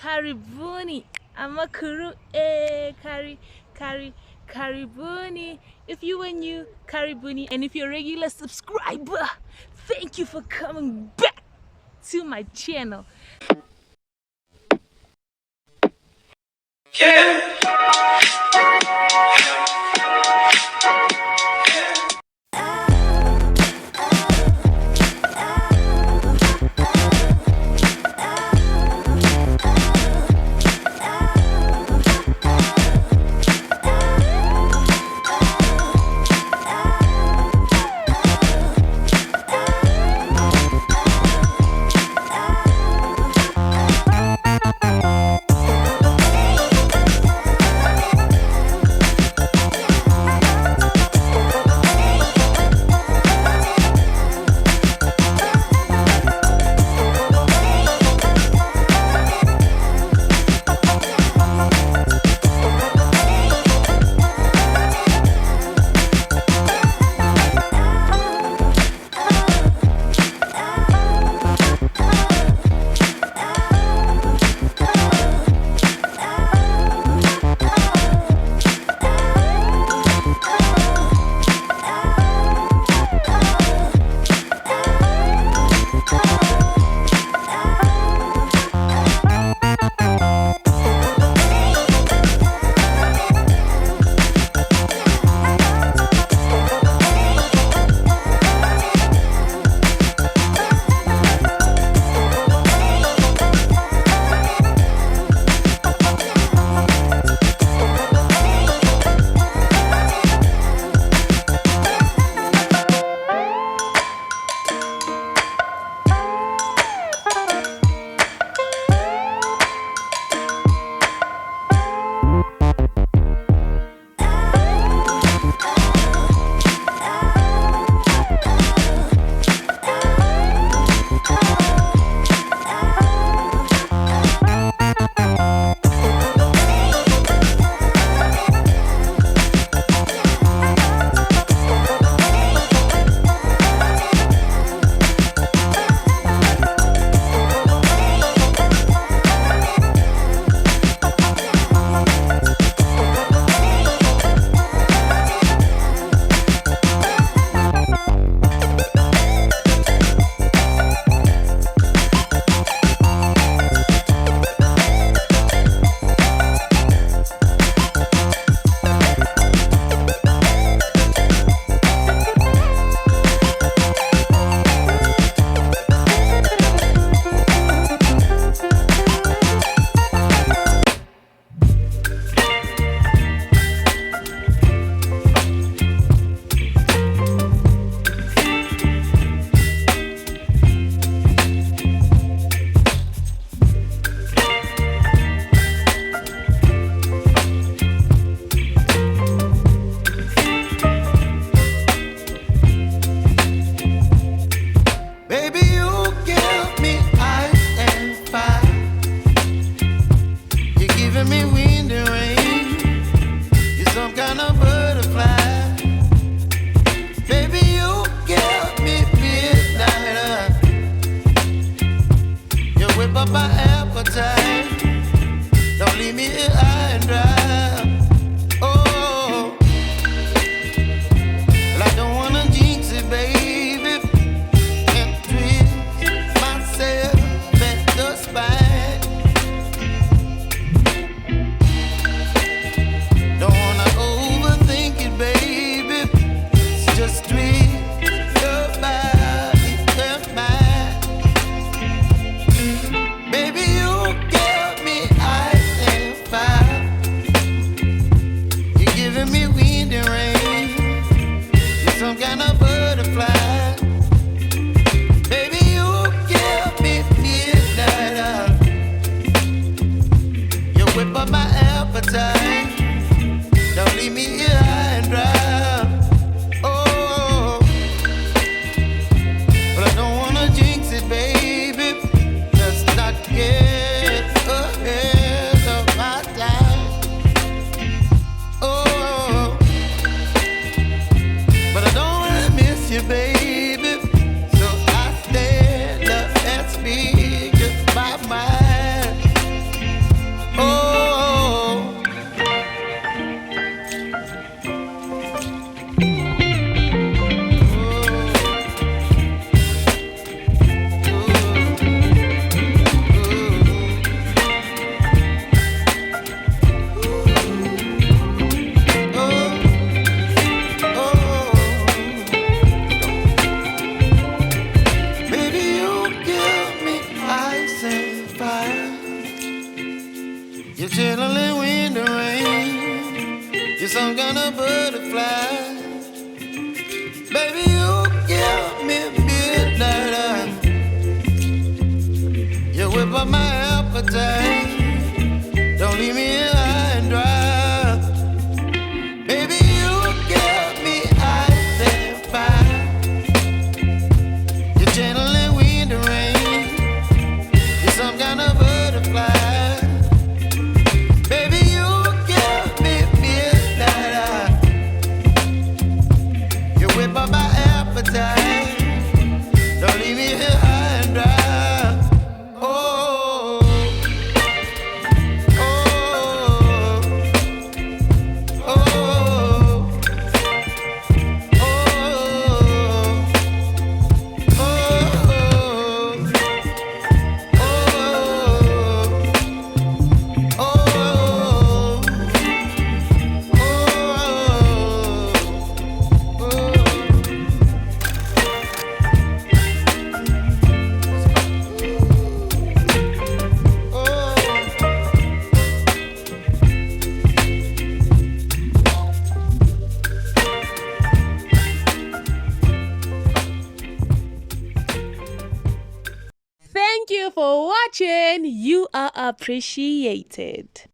karibuni amakuru karibuni. If you were new, karibuni, and if you're a regular subscriber, thank you for coming back to my channel. Yeah. You're chilling wind and rain. You're some kind of butterfly. Baby, you give me midnight. You whip up my appetite. Don't leave me here high and dry. Baby, you give me ice and fire. You're channeling wind and rain. You're some kind of butterfly. Baby, you give me midnight. You whip up my appetite. Don't leave me here high and dry. Oh, oh, oh, oh, Thank you for watching. You are appreciated.